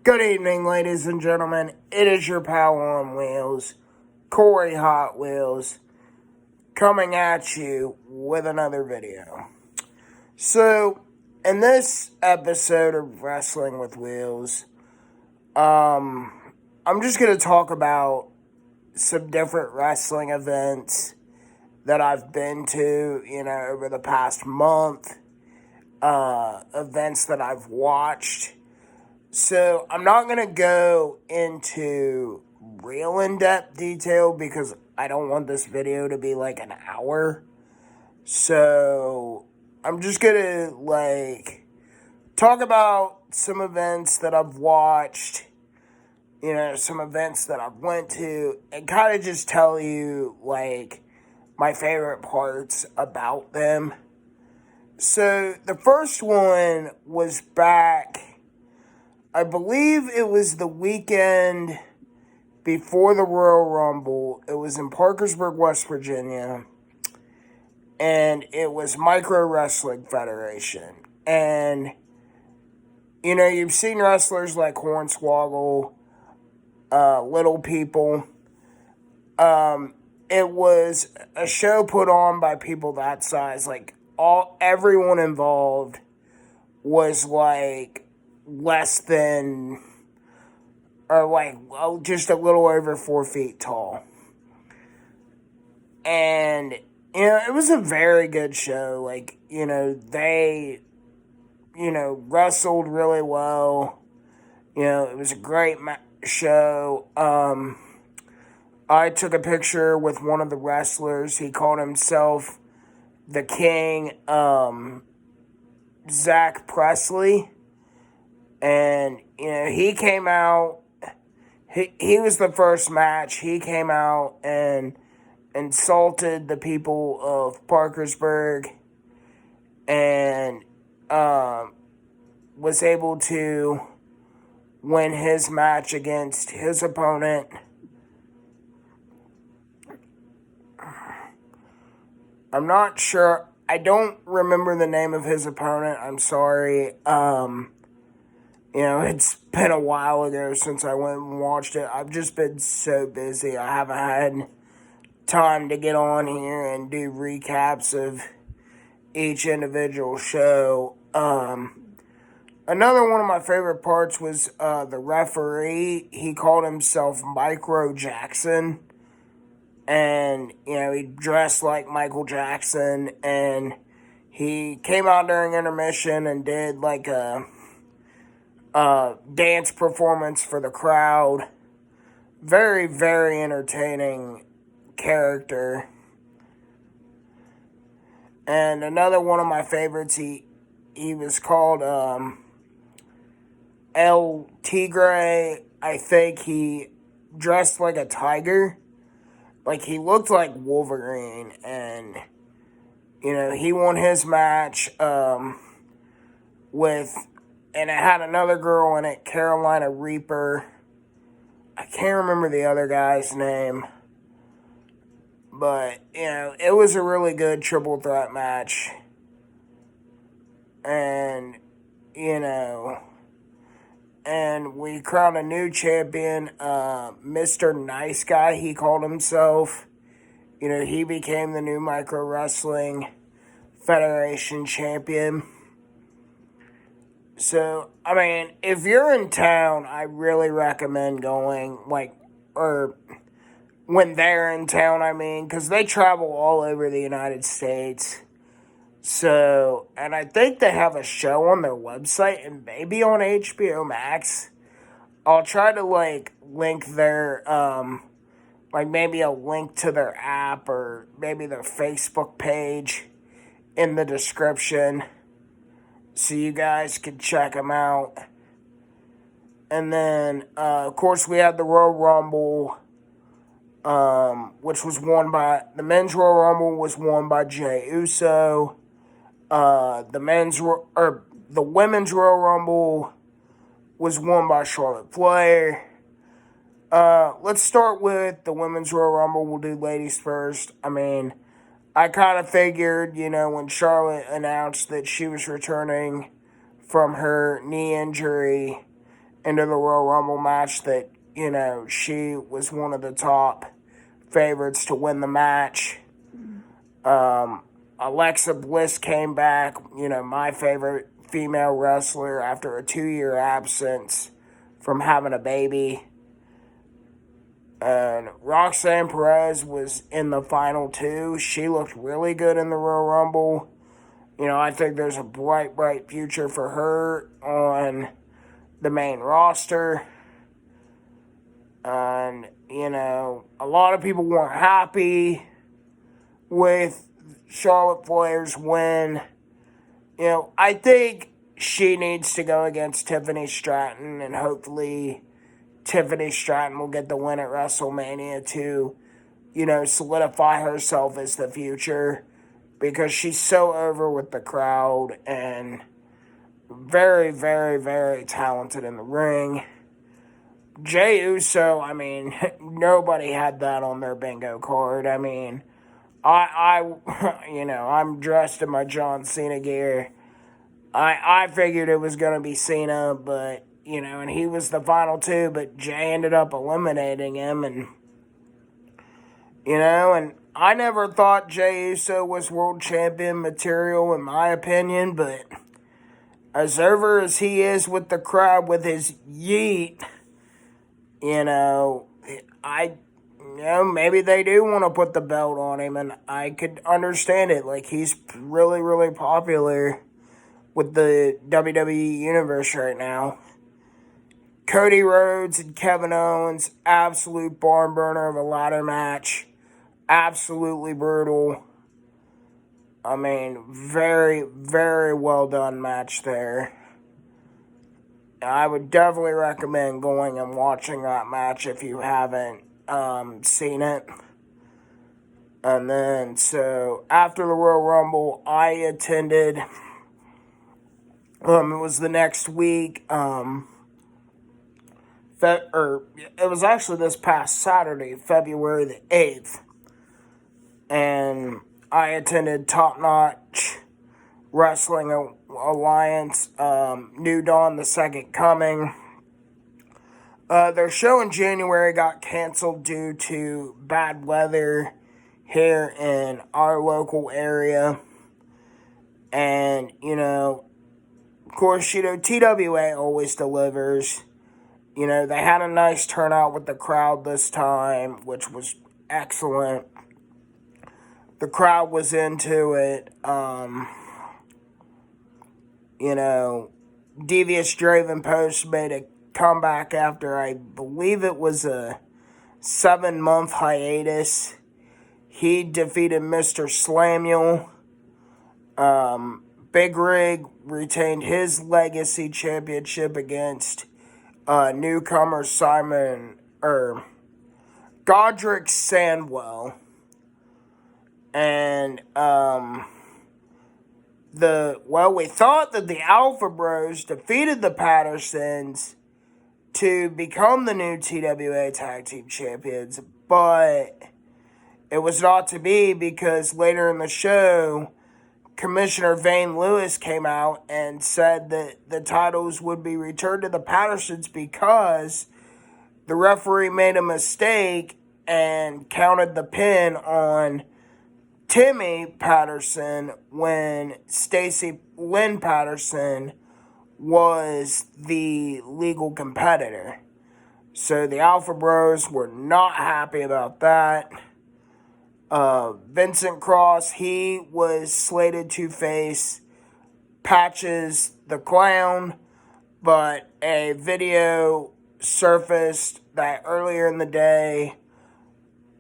Good evening, ladies and gentlemen. It is your pal on Wheels, Corey Hot Wheels, coming at you with another video. So, in this episode of Wrestling with Wheels, I'm just going to talk about some different wrestling events that I've been to, over the past month, events that I've watched. So, I'm not going to go into real in-depth detail because I don't want this video to be like an hour. So, I'm just going to, talk about some events that I've watched, some events that I've went to, and kind of just tell you, my favorite parts about them. So, the first one was back, I believe it was the weekend before the Royal Rumble. It was in Parkersburg, West Virginia, and it was Micro Wrestling Federation. And, you've seen wrestlers like Hornswoggle, Little People. It was a show put on by people that size. Everyone involved was less than, or just a little over 4 feet tall. And, it was a very good show. They, wrestled really well. It was a great show. I took a picture with one of the wrestlers. He called himself the King, Zach Presley. And, he came out. He was the first match. He came out and insulted the people of Parkersburg and was able to win his match against his opponent. I'm not sure. I don't remember the name of his opponent. I'm sorry. It's been a while ago since I went and watched it. I've just been so busy. I haven't had time to get on here and do recaps of each individual show. Another one of my favorite parts was the referee. He called himself Micro Jackson. And, he dressed like Michael Jackson. And he came out during intermission and did a dance performance for the crowd. Very, very entertaining character. And another one of my favorites, he was called El Tigre. I think he dressed like a tiger. He looked like Wolverine. And, he won his match and it had another girl in it, Carolina Reaper. I can't remember the other guy's name. But, it was a really good triple threat match. And, and we crowned a new champion, Mr. Nice Guy, he called himself. He became the new Micro Wrestling Federation champion. So, if you're in town, I really recommend going, or when they're in town, because they travel all over the United States. So, and I think they have a show on their website and maybe on HBO Max. I'll try to, link their, maybe a link to their app or maybe their Facebook page in the description so you guys can check them out. And then, of course, we had the Royal Rumble, which was won by, the Men's Royal Rumble was won by Jey Uso. The Women's Royal Rumble was won by Charlotte Flair. Let's start with the Women's Royal Rumble. We'll do ladies first. I kind of figured, when Charlotte announced that she was returning from her knee injury into the Royal Rumble match that, she was one of the top favorites to win the match. Alexa Bliss came back, my favorite female wrestler after a 2-year absence from having a baby. And Roxanne Perez was in the final 2. She looked really good in the Royal Rumble. I think there's a bright, bright future for her on the main roster. And, a lot of people weren't happy with Charlotte Flair's win. I think she needs to go against Tiffany Stratton, and hopefully Tiffany Stratton will get the win at WrestleMania to, solidify herself as the future, because she's so over with the crowd and very, very, very talented in the ring. Jey Uso, nobody had that on their bingo card. I'm dressed in my John Cena gear. I figured it was going to be Cena, but, and he was the final 2, but Jey ended up eliminating him, and, and I never thought Jey Uso was world champion material, in my opinion, but as over as he is with the crowd with his yeet, maybe they do want to put the belt on him, and I could understand it. Like, he's really, really popular with the WWE Universe right now. Cody Rhodes and Kevin Owens, absolute barn burner of a ladder match. Absolutely brutal. Very, very well done match there. I would definitely recommend going and watching that match if you haven't seen it. And then, so, after the Royal Rumble, I attended, it was the next week, it was actually this past Saturday, February the 8th, and I attended Top Notch Wrestling Alliance, New Dawn, The Second Coming. Their show in January got canceled due to bad weather here in our local area. And, of course, TWA always delivers. They had a nice turnout with the crowd this time, which was excellent. The crowd was into it. Devious Draven Post made a comeback after, I believe it was a 7-month hiatus. He defeated Mr. Slamuel. Big Rig retained his legacy championship against newcomer Godric Sandwell. And, we thought that the Alpha Bros defeated the Pattersons to become the new TWA Tag Team Champions, but it was not to be, because later in the show, Commissioner Vane Lewis came out and said that the titles would be returned to the Pattersons because the referee made a mistake and counted the pin on Timmy Patterson when Stacy Lynn Patterson was the legal competitor. So the Alpha Bros were not happy about that. Vincent Cross, he was slated to face Patches the Clown, but a video surfaced that earlier in the day,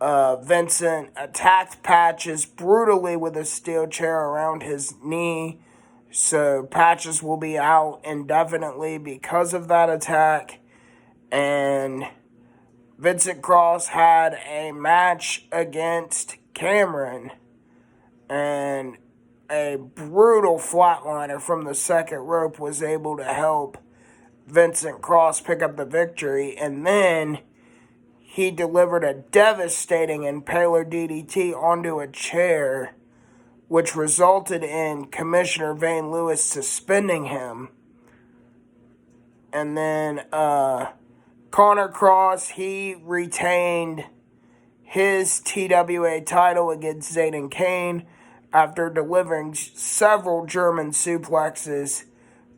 Vincent attacked Patches brutally with a steel chair around his knee. So Patches will be out indefinitely because of that attack. And Vincent Cross had a match against Cameron, and a brutal flatliner from the second rope was able to help Vincent Cross pick up the victory. And then he delivered a devastating impaler DDT onto a chair, which resulted in Commissioner Vane Lewis suspending him. And then Connor Cross, he retained his TWA title against Zayden Kane after delivering several German suplexes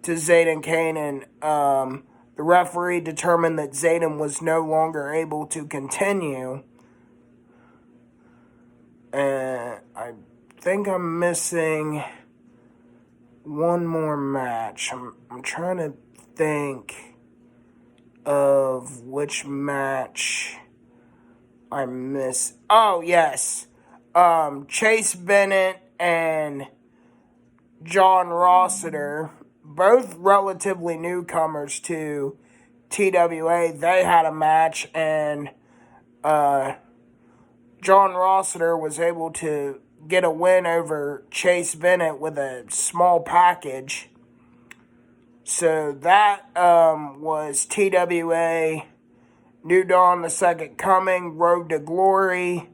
to Zayden Kane, and the referee determined that Zayden was no longer able to continue. And I think I'm missing one more match. I'm trying to think of which match I miss. Oh, yes. Chase Bennett and John Rossiter, both relatively newcomers to TWA, they had a match, and John Rossiter was able to get a win over Chase Bennett with a small package. So that was TWA New Dawn, the Second Coming. Road to Glory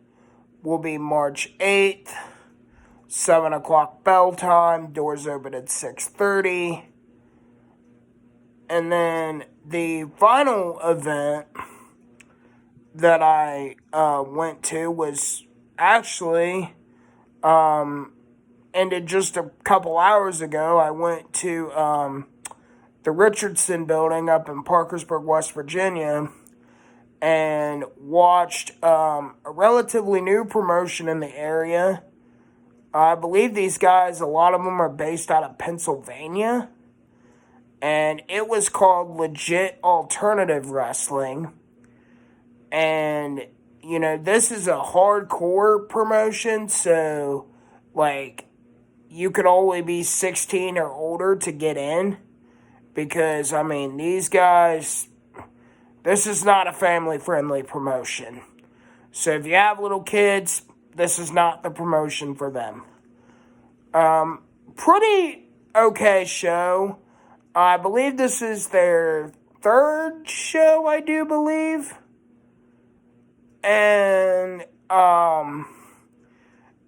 will be March 8th, 7 o'clock bell time. Doors open at 6:30. And then the final event that I went to was actually ended just a couple hours ago. I went to the Richardson building up in Parkersburg, West Virginia, and watched a relatively new promotion in the area. I believe these guys, a lot of them are based out of Pennsylvania, and it was called Legit Alternative Wrestling. And, you know, this is a hardcore promotion, so, like, you could only be 16 or older to get in, because, I mean, these guys, this is not a family-friendly promotion. So if you have little kids, this is not the promotion for them. Pretty okay show. I believe this is their third show, I do believe. And,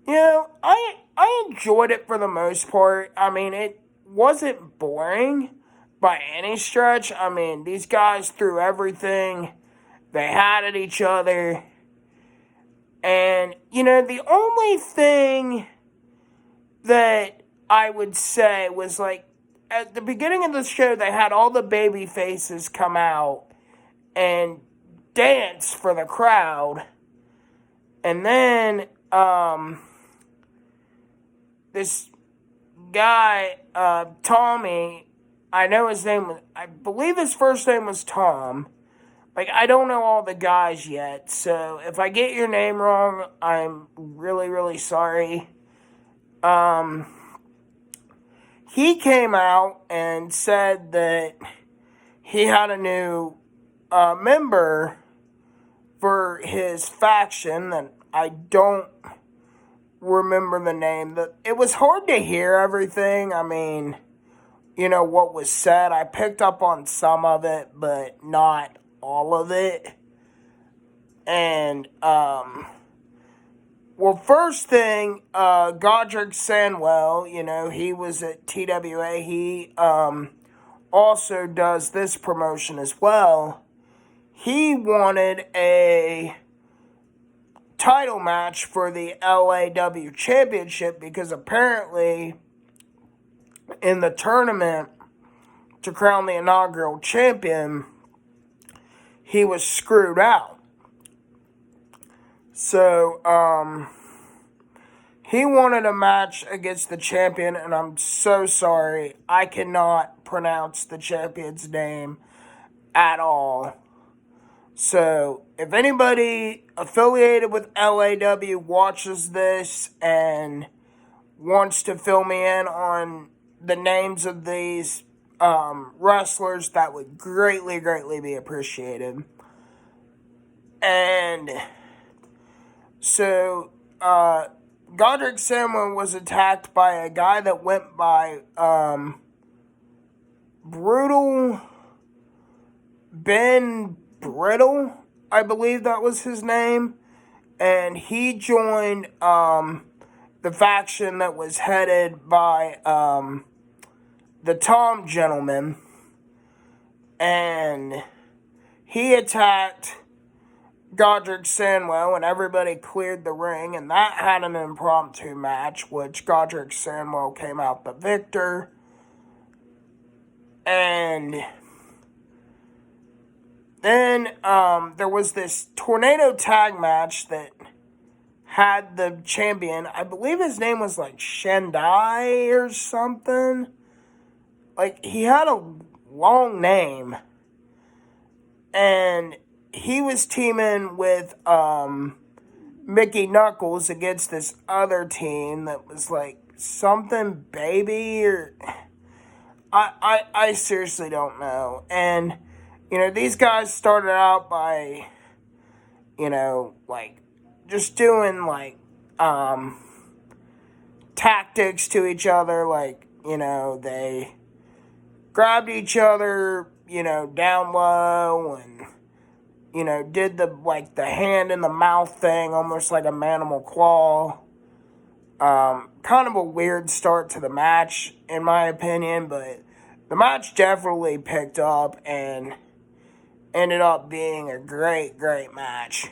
you know, I enjoyed it for the most part. I mean, it wasn't boring by any stretch. I mean, these guys threw everything they had at each other. And, you know, the only thing that I would say was, like, at the beginning of the show, they had all the baby faces come out and dance for the crowd. And then, this guy, Tommy, I know his name was, I believe his first name was Tom. Like, I don't know all the guys yet, so if I get your name wrong, I'm really, really sorry. He came out and said that he had a new member for his faction, that I don't remember the name. It was hard to hear everything. I mean, you know, what was said. I picked up on some of it, but not all of it. And, well, first thing, Godric Sanwell, you know, he was at TWA. He also does this promotion as well. He wanted a title match for the LAW Championship because apparently in the tournament to crown the inaugural champion, he was screwed out. So, he wanted a match against the champion, and I'm so sorry, I cannot pronounce the champion's name at all. So, if anybody affiliated with LAW watches this and wants to fill me in on the names of these wrestlers, that would greatly, greatly be appreciated. And so, Godric Samuel was attacked by a guy that went by Brutal Ben Brittle, I believe that was his name. And he joined the faction that was headed by the Tom gentleman. and he attacked Godric Sandwell, and everybody cleared the ring, and that had an impromptu match, which Godric Sandwell came out the victor. And then there was this tornado tag match that had the champion, I believe his name was like Shandai or something. Like, he had a long name. And he was teaming with Mickey Knuckles against this other team that was like something baby, or I seriously don't know. And, these guys started out by, like, just doing, like, tactics to each other. Like, they grabbed each other, down low, and, did the hand in the mouth thing, almost like a manimal claw. Kind of a weird start to the match, in my opinion, but the match definitely picked up and ended up being a great, great match.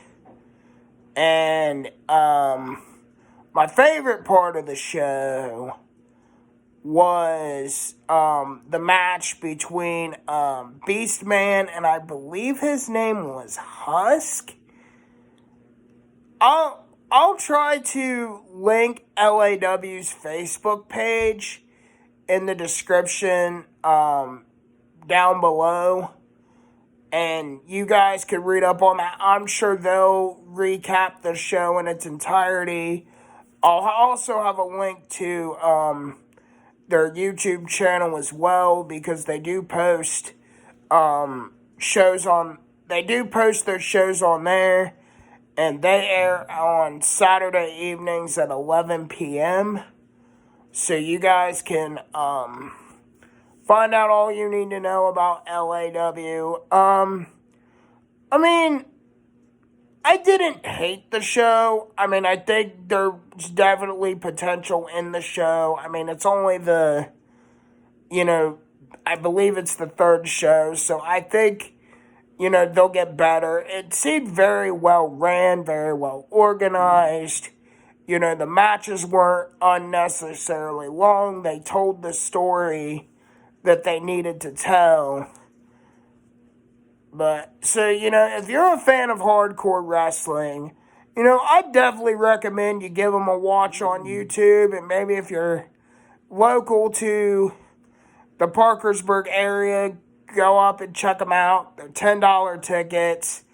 And my favorite part of the show was the match between Beastman and I believe his name was Husk. I'll try to link LAW's Facebook page in the description down below, and you guys could read up on that. I'm sure they'll recap the show in its entirety. I'll also have a link to their YouTube channel as well, because they do post shows on. They do post their shows on there, and they air on Saturday evenings at 11 p.m. So you guys can find out all you need to know about LAW. I mean, I didn't hate the show. I mean, I think there's definitely potential in the show. I mean, it's only I believe it's the third show, so I think, they'll get better. It seemed very well ran, very well organized. The matches weren't unnecessarily long. They told the story that they needed to tell. But, so, if you're a fan of hardcore wrestling, I definitely recommend you give them a watch on YouTube. And maybe if you're local to the Parkersburg area, go up and check them out. They're $10 tickets.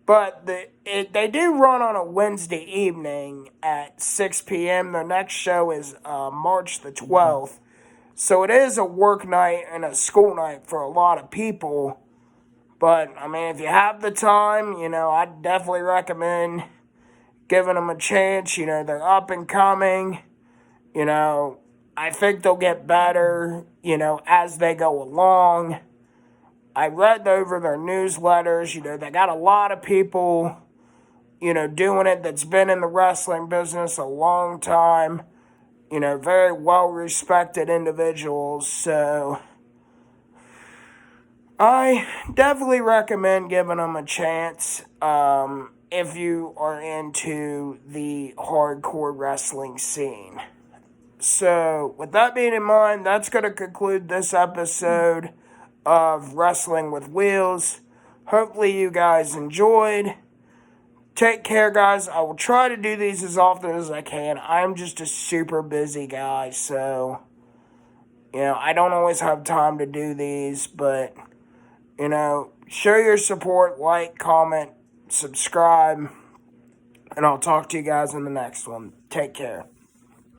But they do run on a Wednesday evening at 6 p.m. Their next show is March the 12th. So it is a work night and a school night for a lot of people. But, I mean, if you have the time, I definitely recommend giving them a chance. They're up and coming. I think they'll get better, as they go along. I read over their newsletters. They got a lot of people, doing it that's been in the wrestling business a long time. Very well-respected individuals. So I definitely recommend giving them a chance if you are into the hardcore wrestling scene. So, with that being in mind, that's going to conclude this episode of Wrestling with Wheelz. Hopefully you guys enjoyed. Take care, guys. I will try to do these as often as I can. I'm just a super busy guy, so, I don't always have time to do these, but, show your support, like, comment, subscribe, and I'll talk to you guys in the next one. Take care.